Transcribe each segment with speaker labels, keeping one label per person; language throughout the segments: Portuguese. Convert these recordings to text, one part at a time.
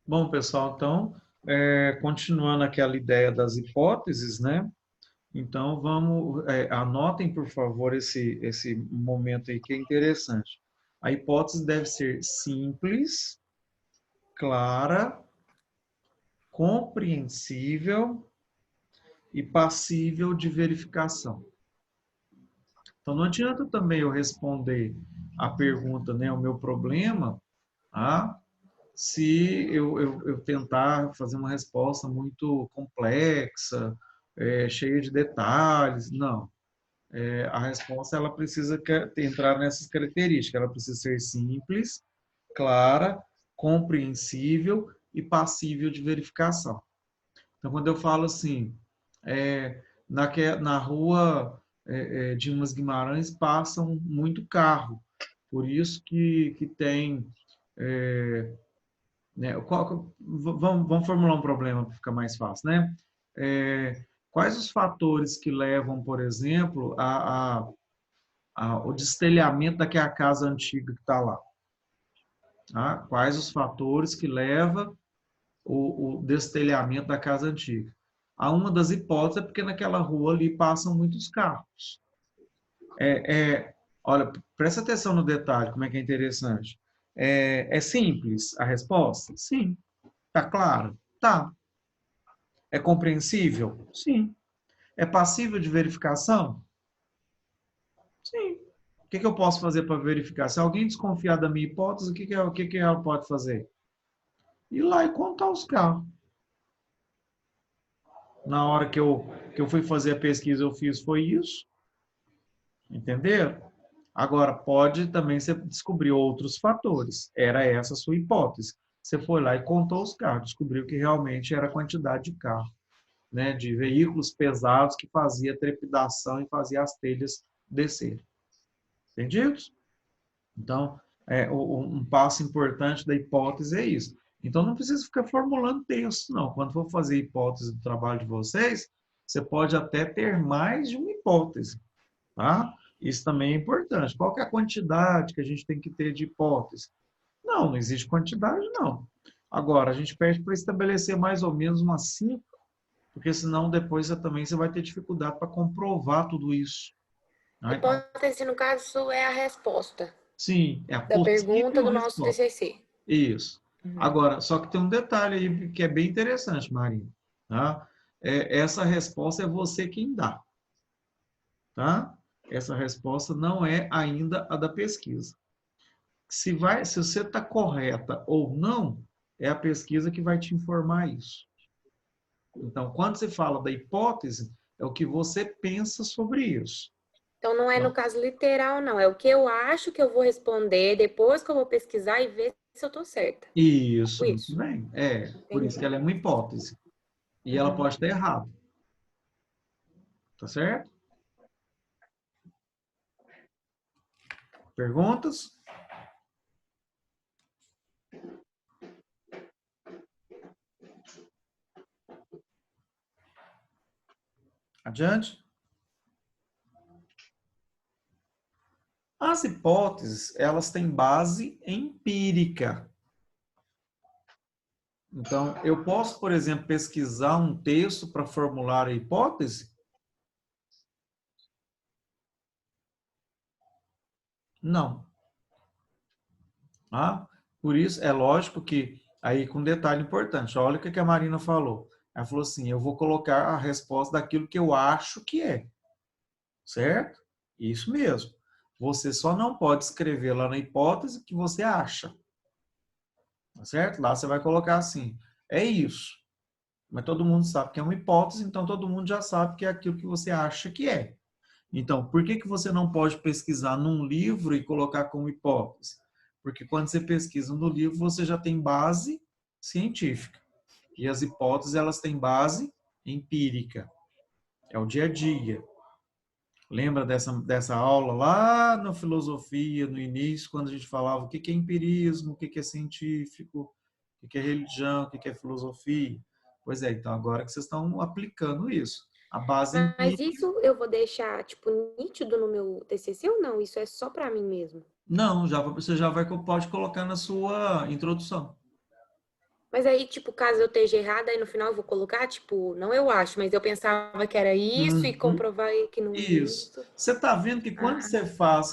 Speaker 1: Bom, pessoal, então, continuando aquela ideia das hipóteses, né? Então, anotem, por favor, esse momento aí que é interessante. A hipótese deve ser simples, clara, compreensível e passível de verificação. Então, não adianta também eu responder a pergunta, né, o meu problema, ah, se eu tentar fazer uma resposta muito complexa, cheia de detalhes. Não. A resposta ela precisa entrar nessas características. Ela precisa ser simples, clara, compreensível e passível de verificação. Então, quando eu falo assim, na rua Dimas Guimarães passam muito carro, por isso que tem né? Vamos formular um problema para ficar mais fácil, né? Quais os fatores que levam, por exemplo, o destelhamento daquela casa antiga que está lá? Tá? Quais os fatores que levam o destelhamento da casa antiga? Uma das hipóteses é porque naquela rua ali passam muitos carros. Olha, presta atenção no detalhe, como é que é interessante. É simples a resposta? Sim. Tá claro? Tá. É compreensível? Sim. É passível de verificação? Sim. O que eu posso fazer para verificar? Se alguém desconfiar da minha hipótese, o que ela pode fazer? Ir lá e contar os carros. Na hora que eu fui fazer a pesquisa, eu fiz foi isso. Entenderam? Agora, pode também você descobrir outros fatores. Era essa a sua hipótese. Você foi lá e contou os carros, descobriu que realmente era a quantidade de carro, né, de veículos pesados que fazia trepidação e fazia as telhas descerem. Entendido? Então, um passo importante da hipótese é isso. Então, não precisa ficar formulando texto, não. Quando for fazer hipótese do trabalho de vocês, você pode até ter mais de uma hipótese, tá? Isso também é importante. Qual que é a quantidade que a gente tem que ter de hipótese? Não existe quantidade, não. Agora, a gente pede para estabelecer mais ou menos umas 5, porque senão depois você vai ter dificuldade para comprovar tudo isso. Tá? Então,
Speaker 2: Hipótese, no caso, é a resposta
Speaker 1: sim, é a
Speaker 2: da pergunta
Speaker 1: possível
Speaker 2: do nosso
Speaker 1: resposta.
Speaker 2: TCC.
Speaker 1: Isso.
Speaker 2: Uhum.
Speaker 1: Agora, só que tem um detalhe aí que é bem interessante, Marinho. Tá? Essa resposta é você quem dá. Tá? Essa resposta não é ainda a da pesquisa. Se você está correta ou não, é a pesquisa que vai te informar isso. Então, quando você fala da hipótese, é o que você pensa sobre isso.
Speaker 2: Então, não é no
Speaker 1: Tá?
Speaker 2: caso literal, não. É o que eu acho que eu vou responder depois que eu vou pesquisar e ver se eu tô certa. Tipo
Speaker 1: Isso, muito
Speaker 2: isso.
Speaker 1: bem. Por isso que
Speaker 2: Entendi.
Speaker 1: ela é uma hipótese. E ela
Speaker 2: Uhum.
Speaker 1: pode estar errada. Tá certo? Perguntas? Adiante. As hipóteses, elas têm base empírica. Então, eu posso, por exemplo, pesquisar um texto para formular a hipótese? Não. Tá? Por isso, é lógico que, aí com um detalhe importante, olha o que a Marina falou. Ela falou assim, eu vou colocar a resposta daquilo que eu acho que é. Certo? Isso mesmo. Você só não pode escrever lá na hipótese que você acha. Tá certo? Lá você vai colocar assim, é isso. Mas todo mundo sabe que é uma hipótese, então todo mundo já sabe que é aquilo que você acha que é. Então, por que você não pode pesquisar num livro e colocar como hipótese? Porque quando você pesquisa no livro, você já tem base científica. E as hipóteses, elas têm base empírica. É o dia a dia. Lembra dessa aula lá na filosofia, no início, quando a gente falava o que é empirismo, o que é científico, o que é religião, o que é filosofia? Pois é, então agora que vocês estão aplicando isso. A base
Speaker 2: Mas
Speaker 1: empírica.
Speaker 2: isso eu vou deixar, tipo, nítido no meu TCC ou não? Isso é só pra mim mesmo?
Speaker 1: Não, você já pode colocar na sua introdução.
Speaker 2: Mas aí, tipo, caso eu esteja errada, aí no final eu vou colocar, tipo, não eu acho, mas eu pensava que era isso e
Speaker 1: Uhum.
Speaker 2: comprovar que não é
Speaker 1: Isso.
Speaker 2: isso.
Speaker 1: Você está vendo que
Speaker 2: Ah,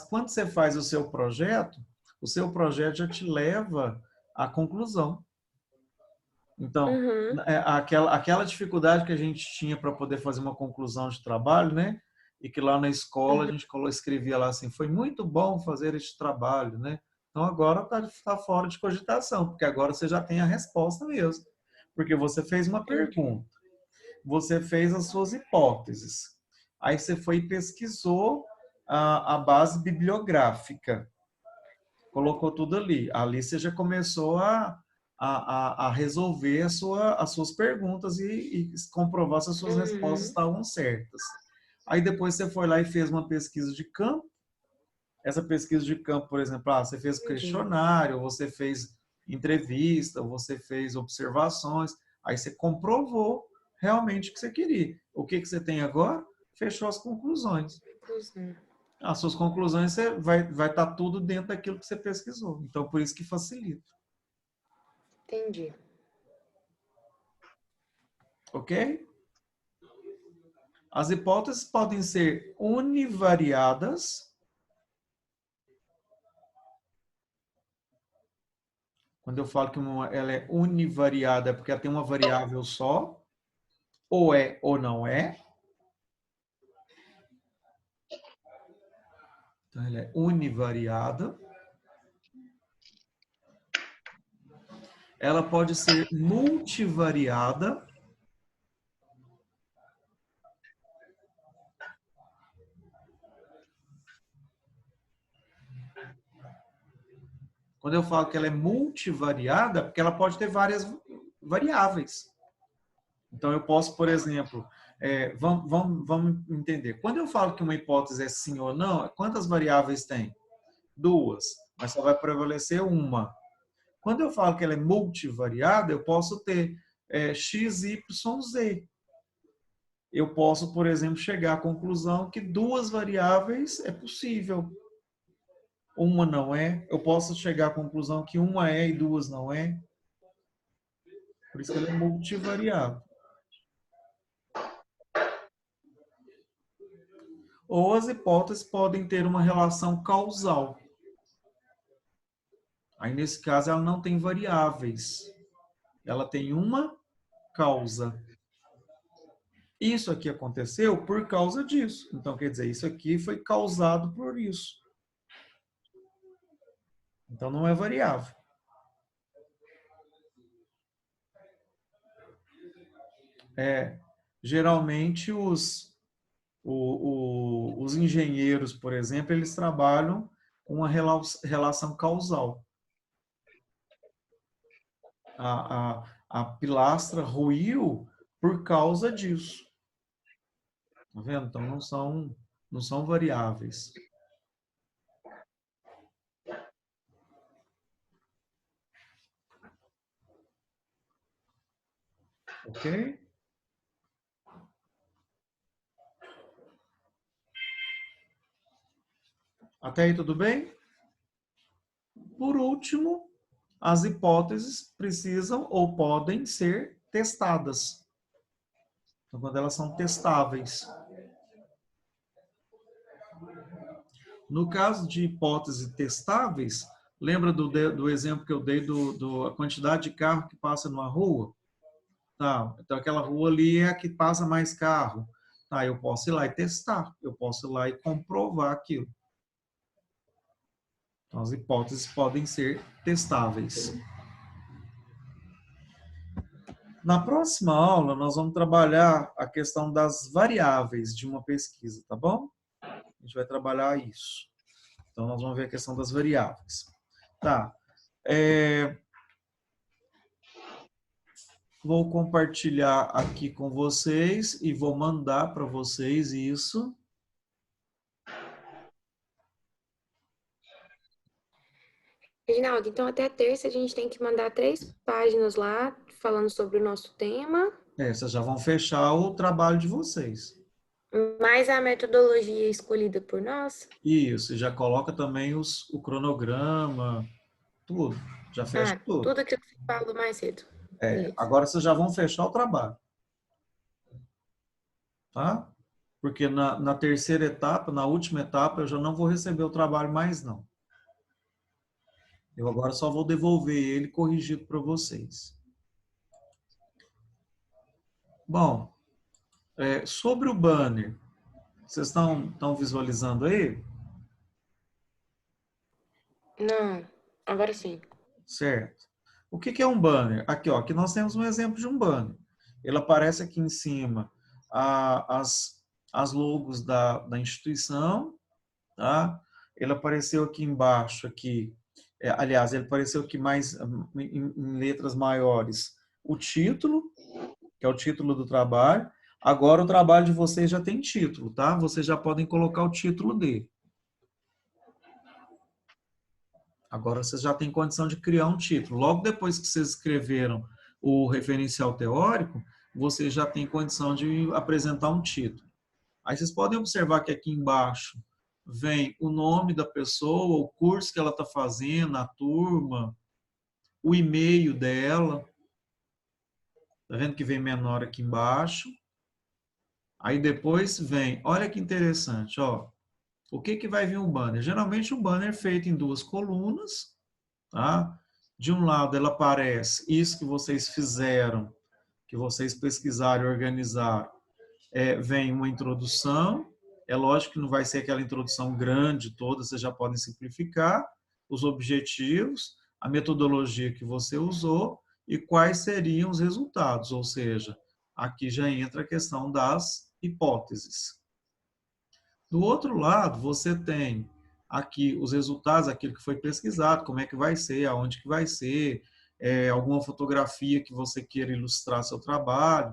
Speaker 1: quando você faz o seu projeto já te leva à conclusão. Então,
Speaker 2: uhum,
Speaker 1: aquela dificuldade que a gente tinha para poder fazer uma conclusão de trabalho, né? E que lá na escola a
Speaker 2: uhum,
Speaker 1: gente escrevia lá assim, foi muito bom fazer este trabalho, né? Então agora tá fora de cogitação, porque agora você já tem a resposta mesmo. Porque você fez uma
Speaker 2: entendi.
Speaker 1: pergunta, você fez as suas hipóteses, aí você foi e pesquisou a base bibliográfica, colocou tudo ali. Ali você já começou a resolver as suas perguntas e comprovar se as suas respostas
Speaker 2: Uhum,
Speaker 1: estavam certas. Aí depois você foi lá e fez uma pesquisa de campo. Essa pesquisa de campo, por exemplo, você fez
Speaker 2: entendi.
Speaker 1: questionário, você fez entrevista, você fez observações, aí você comprovou realmente o que você queria. O que você tem agora? Fechou as conclusões.
Speaker 2: Conclusão.
Speaker 1: As suas conclusões você vai estar tudo dentro daquilo que você pesquisou. Então, por isso que facilita.
Speaker 2: Entendi.
Speaker 1: Ok? As hipóteses podem ser univariadas. Quando eu falo que ela é univariada, é porque ela tem uma variável só. Ou é ou não é. Então, ela é univariada. Ela pode ser multivariada. Quando eu falo que ela é multivariada, é porque ela pode ter várias variáveis. Então, eu posso, por exemplo, vamos entender. Quando eu falo que uma hipótese é sim ou não, quantas variáveis tem? Duas, mas só vai prevalecer uma. Quando eu falo que ela é multivariada, eu posso ter x, y, z. Eu posso, por exemplo, chegar à conclusão que duas variáveis é possível, uma não é. Eu posso chegar à conclusão que uma é e duas não é. Por isso que ela é multivariada. Ou as hipóteses podem ter uma relação causal. Aí, nesse caso, ela não tem variáveis. Ela tem uma causa. Isso aqui aconteceu por causa disso. Então, quer dizer, isso aqui foi causado por isso. Então, não é variável. Geralmente, os engenheiros, por exemplo, eles trabalham com uma relação causal. A pilastra ruiu por causa disso. Tá vendo? Então, não são variáveis. Ok? Até aí tudo bem? Por último, as hipóteses precisam ou podem ser testadas. Então, quando elas são testáveis. No caso de hipóteses testáveis, lembra do exemplo que eu dei a quantidade de carro que passa numa rua? Tá, então aquela rua ali é a que passa mais carro. Tá, eu posso ir lá e testar, eu posso ir lá e comprovar aquilo. Então, as hipóteses podem ser testáveis. Na próxima aula, nós vamos trabalhar a questão das variáveis de uma pesquisa, tá bom? A gente vai trabalhar isso. Então, nós vamos ver a questão das variáveis. Tá. Vou compartilhar aqui com vocês e vou mandar para vocês isso.
Speaker 2: Reginaldo, então até terça a gente tem que mandar 3 páginas lá falando sobre o nosso tema,
Speaker 1: Vocês já vão fechar o trabalho de vocês.
Speaker 2: mais a metodologia escolhida por nós.
Speaker 1: Isso, já coloca também o cronograma, tudo. Já fecha
Speaker 2: Ah,
Speaker 1: tudo.
Speaker 2: tudo aquilo que você falou mais cedo. Isso.
Speaker 1: Agora vocês já vão fechar o trabalho, tá? Porque na terceira etapa, na última etapa, eu já não vou receber o trabalho mais, não. Eu agora só vou devolver ele corrigido para vocês. Bom, sobre o banner, vocês estão visualizando aí?
Speaker 2: Não, agora sim.
Speaker 1: Certo. O que é um banner? Aqui, ó, aqui nós temos um exemplo de um banner. Ele aparece aqui em cima as logos da instituição, tá? Ele apareceu aqui embaixo, aqui, aliás, ele apareceu aqui mais em letras maiores, o título, que é o título do trabalho. Agora o trabalho de vocês já tem título, tá? Vocês já podem colocar o título dele. Agora vocês já têm condição de criar um título. Logo depois que vocês escreveram o referencial teórico, vocês já têm condição de apresentar um título. Aí vocês podem observar que aqui embaixo vem o nome da pessoa, o curso que ela está fazendo, a turma, o e-mail dela. Está vendo que vem menor aqui embaixo? Aí depois vem, olha que interessante, ó. O que vai vir um banner? Geralmente um banner é feito em duas colunas, tá? De um lado ela aparece isso que vocês fizeram, que vocês pesquisaram e organizaram, vem uma introdução. É lógico que não vai ser aquela introdução grande toda, vocês já podem simplificar os objetivos, a metodologia que você usou e quais seriam os resultados, ou seja, aqui já entra a questão das hipóteses. Do outro lado, você tem aqui os resultados, aquilo que foi pesquisado, como é que vai ser, aonde que vai ser, alguma fotografia que você queira ilustrar seu trabalho,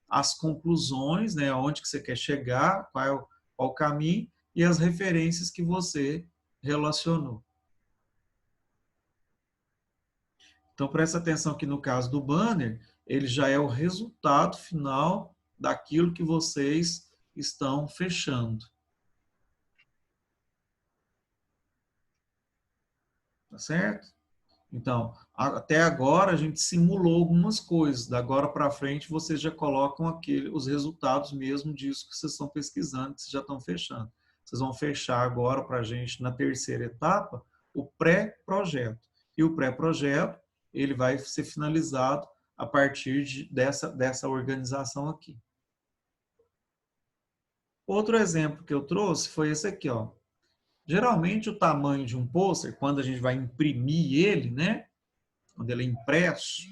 Speaker 1: as conclusões, né, aonde que você quer chegar, qual o caminho, e as referências que você relacionou. Então, presta atenção que no caso do banner, ele já é o resultado final daquilo que vocês estão fechando. Tá certo? Então, até agora a gente simulou algumas coisas. Da agora para frente, vocês já colocam os resultados mesmo disso que vocês estão pesquisando, que vocês já estão fechando. Vocês vão fechar agora para a gente, na terceira etapa, o pré-projeto. E o pré-projeto, ele vai ser finalizado a partir dessa organização aqui. Outro exemplo que eu trouxe foi esse aqui, ó. Geralmente o tamanho de um pôster, quando a gente vai imprimir ele, né? Quando ele é impresso,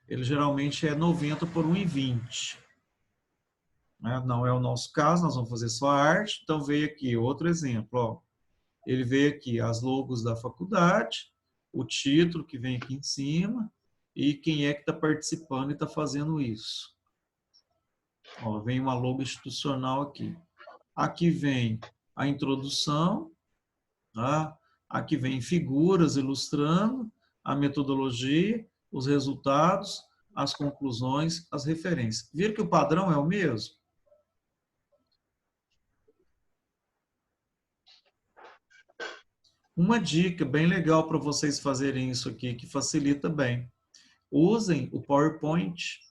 Speaker 1: ele geralmente é 90 por 1,20. Né? Não é o nosso caso, nós vamos fazer só a arte. Então veio aqui outro exemplo. Ó. Ele veio aqui as logos da faculdade, o título que vem aqui em cima e quem é que está participando e está fazendo isso. Ó, vem uma logo institucional aqui. Aqui vem a introdução, tá? Aqui vem figuras ilustrando a metodologia, os resultados, as conclusões, as referências. Viram que o padrão é o mesmo? Uma dica bem legal para vocês fazerem isso aqui, que facilita bem. Usem o PowerPoint.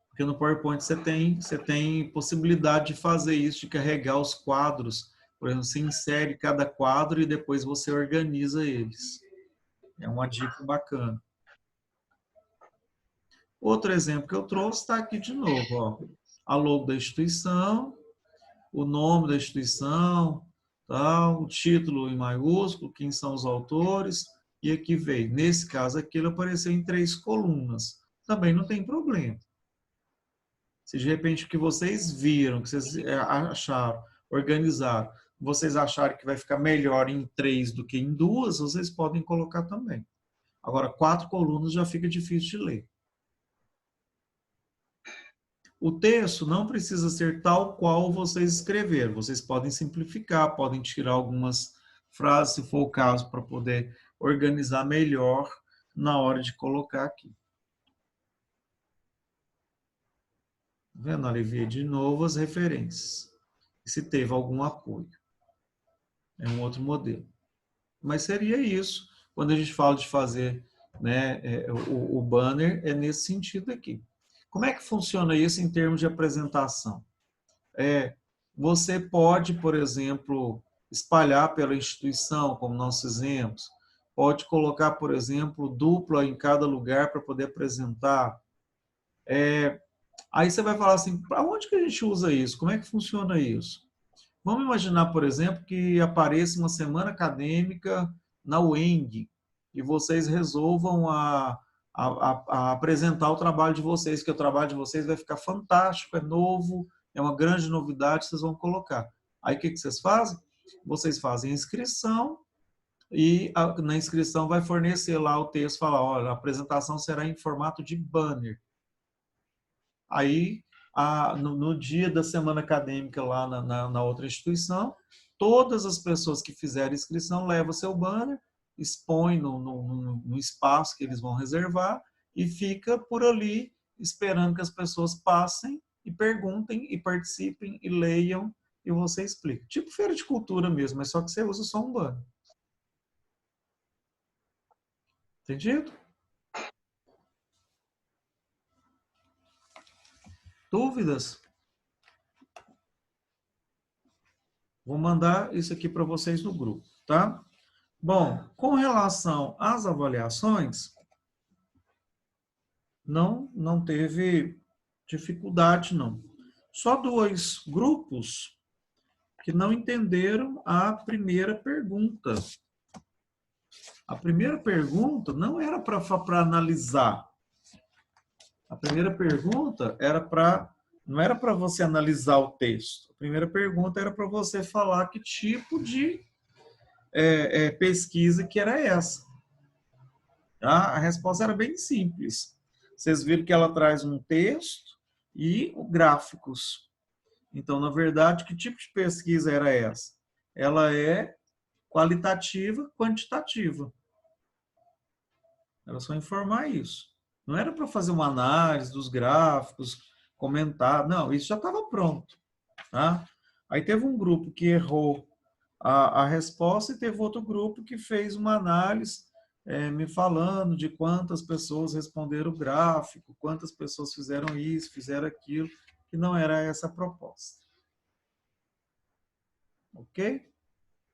Speaker 1: Porque no PowerPoint você tem possibilidade de fazer isso, de carregar os quadros. Por exemplo, você insere cada quadro e depois você organiza eles. É uma dica bacana. Outro exemplo que eu trouxe está aqui de novo. Ó. A logo da instituição, o nome da instituição, tá? O título em maiúsculo, quem são os autores, e aqui veio. Nesse caso aqui, ele apareceu em 3 colunas. Também não tem problema. Se de repente o que vocês viram, que vocês acharam, organizaram, vocês acharem que vai ficar melhor em 3 do que em 2, vocês podem colocar também. Agora, 4 colunas já fica difícil de ler. O texto não precisa ser tal qual vocês escreveram. Vocês podem simplificar, podem tirar algumas frases, se for o caso, para poder organizar melhor na hora de colocar aqui. Tá vendo? Aliviei de novo as referências. Se teve algum apoio. É um outro modelo. Mas seria isso. quando a gente fala de fazer, né, o banner, é nesse sentido aqui. Como é que funciona isso em termos de apresentação? Você pode, por exemplo, espalhar pela instituição, como nós fizemos, pode colocar, por exemplo, dupla em cada lugar para poder apresentar. Aí você vai falar assim, para onde que a gente usa isso? Como é que funciona isso? Vamos imaginar, por exemplo, que apareça uma semana acadêmica na UENG e vocês resolvam a apresentar o trabalho de vocês, que o trabalho de vocês vai ficar fantástico, é novo, é uma grande novidade, vocês vão colocar. Aí o que vocês fazem? Vocês fazem a inscrição e na inscrição vai fornecer lá o texto, falar, olha, a apresentação será em formato de banner. Aí, no dia da semana acadêmica lá na outra instituição, todas as pessoas que fizerem inscrição levam seu banner, expõe no espaço que eles vão reservar e fica por ali esperando que as pessoas passem e perguntem e participem e leiam e você explica. Tipo feira de cultura mesmo, mas só que você usa só um banner. Entendido? Dúvidas? Vou mandar isso aqui para vocês no grupo, tá? Bom, com relação às avaliações, não teve dificuldade, não. Só dois grupos que não entenderam a primeira pergunta. A primeira pergunta não era para analisar. A primeira pergunta não era para você analisar o texto. A primeira pergunta era para você falar que tipo de pesquisa que era essa. Tá? A resposta era bem simples. Vocês viram que ela traz um texto e gráficos. Então, na verdade, que tipo de pesquisa era essa? Ela é qualitativa, quantitativa. Era só informar isso. Não era para fazer uma análise dos gráficos, comentar. Não, isso já estava pronto. Tá? Aí teve um grupo que errou a resposta e teve outro grupo que fez uma análise me falando de quantas pessoas responderam o gráfico, quantas pessoas fizeram isso, fizeram aquilo, que não era essa a proposta. Ok?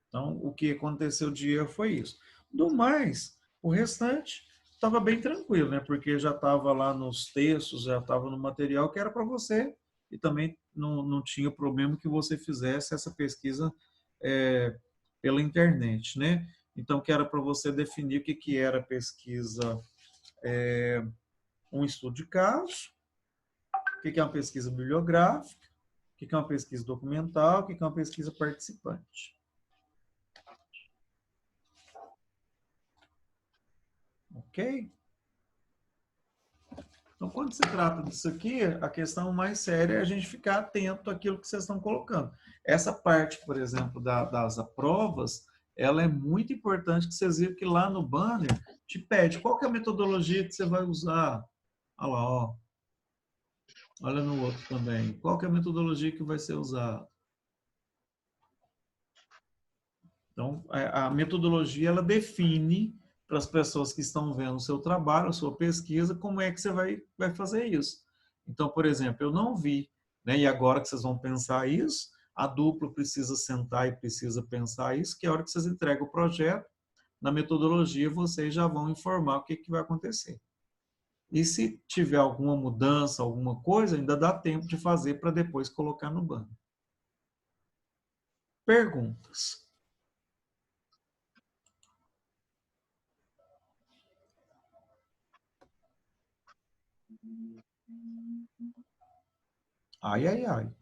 Speaker 1: Então, o que aconteceu de erro foi isso. Do mais, o restante estava bem tranquilo, né? Porque já estava lá nos textos, já estava no material que era para você, e também não tinha problema que você fizesse essa pesquisa pela internet, né? Então, que era para você definir o que era pesquisa, um estudo de caso, o que é uma pesquisa bibliográfica, o que é uma pesquisa documental, o que é uma pesquisa participante. Ok? Então, quando se trata disso aqui, a questão mais séria é a gente ficar atento àquilo que vocês estão colocando. Essa parte, por exemplo, das provas, ela é muito importante que vocês viram que lá no banner te pede qual que é a metodologia que você vai usar. Olha lá, ó. Olha no outro também. Qual que é a metodologia que vai ser usada? Então, a metodologia, ela define para as pessoas que estão vendo o seu trabalho, a sua pesquisa, como é que você vai fazer isso. Então, por exemplo, eu não vi, né, e agora que vocês vão pensar isso, a dupla precisa sentar e precisa pensar isso, que é a hora que vocês entregam o projeto, na metodologia vocês já vão informar o que vai acontecer. E se tiver alguma mudança, alguma coisa, ainda dá tempo de fazer para depois colocar no banco. Perguntas. Ai, ai, ai.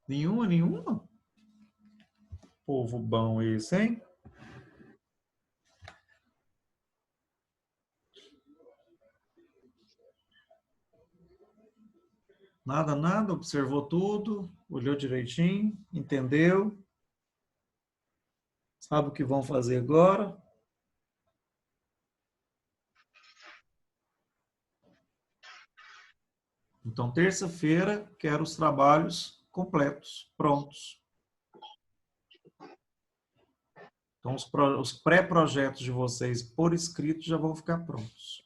Speaker 1: Nenhuma, nenhuma? Povo bom esse, hein? Nada, nada, observou tudo, olhou direitinho, entendeu, sabe o que vão fazer agora. Então, terça-feira, quero os trabalhos completos, prontos. Então, os pré-projetos de vocês por escrito já vão ficar prontos.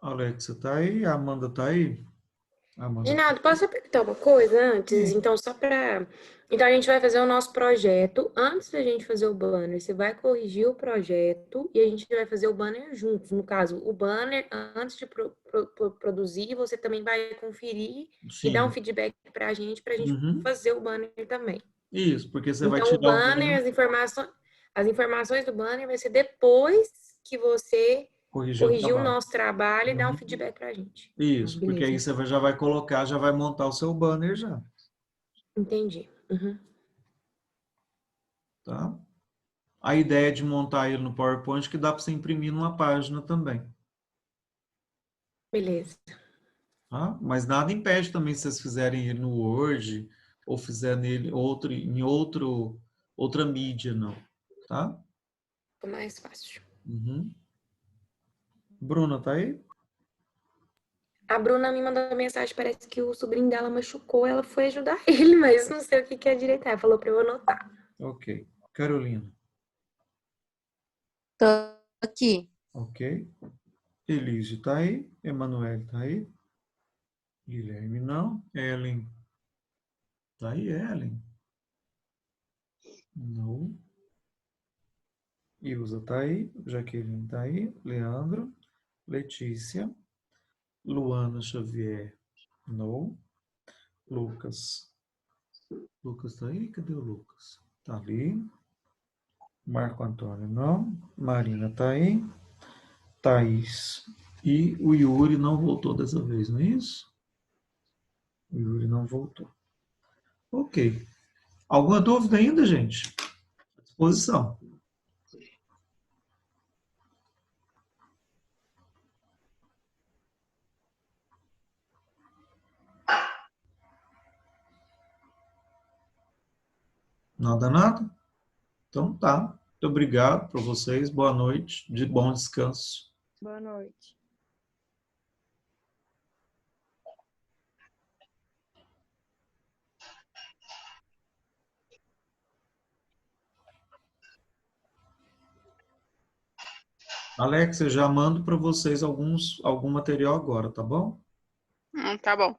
Speaker 1: Alexa está aí? A Amanda está aí? Amanda.
Speaker 2: Ginaldo, posso perguntar uma coisa antes?
Speaker 1: Sim.
Speaker 2: Então, só para. Então, a gente vai fazer o nosso projeto. Antes da gente fazer o banner, você vai corrigir o projeto e a gente vai fazer o banner juntos. No caso, o banner, antes de produzir, você também vai conferir e dar um
Speaker 1: Sim.
Speaker 2: feedback para a gente
Speaker 1: Uhum.
Speaker 2: fazer o banner também.
Speaker 1: Isso, porque você vai
Speaker 2: Então, o
Speaker 1: tirar o
Speaker 2: banner,
Speaker 1: banner,
Speaker 2: as informações do banner vai ser depois que você
Speaker 1: corrigir o
Speaker 2: corrigir o
Speaker 1: trabalho.
Speaker 2: nosso trabalho e dar um
Speaker 1: Uhum.
Speaker 2: feedback para a gente. Ah,
Speaker 1: Isso, porque
Speaker 2: beleza,
Speaker 1: aí
Speaker 2: então.
Speaker 1: você já vai colocar, já vai montar o seu banner já,
Speaker 2: Entendi. Uhum.
Speaker 1: tá? A ideia é de montar ele no PowerPoint que dá para você imprimir numa página também,
Speaker 2: Beleza.
Speaker 1: tá? Mas nada impede também se vocês fizerem ele no Word ou fizer nele outra mídia, não, tá?
Speaker 2: Ficou mais fácil.
Speaker 1: Uhum. Bruna, tá aí?
Speaker 2: A Bruna me mandou uma mensagem, parece que o sobrinho dela machucou, ela foi ajudar ele, mas não sei o que é direito. Ela falou para eu anotar.
Speaker 1: Ok. Carolina,
Speaker 3: Tô aqui.
Speaker 1: ok. Elise tá aí? Emanuele tá aí? Guilherme não. Ellen, tá aí, Ellen? Não. Ilza tá aí, Jaqueline tá aí, Leandro, Letícia, Luana Xavier, não. Lucas. Lucas tá aí? Cadê o Lucas? Tá ali. Marco Antônio, não. Marina tá aí. Thaís. E o Yuri não voltou dessa vez, não é isso? O Yuri não voltou. Ok. Alguma dúvida ainda, gente? À disposição. Nada, nada? Então tá. Muito obrigado para vocês. Boa noite. De bom descanso.
Speaker 3: Boa noite.
Speaker 1: Alex, eu já mando para vocês algum material agora, tá bom?
Speaker 3: Tá bom.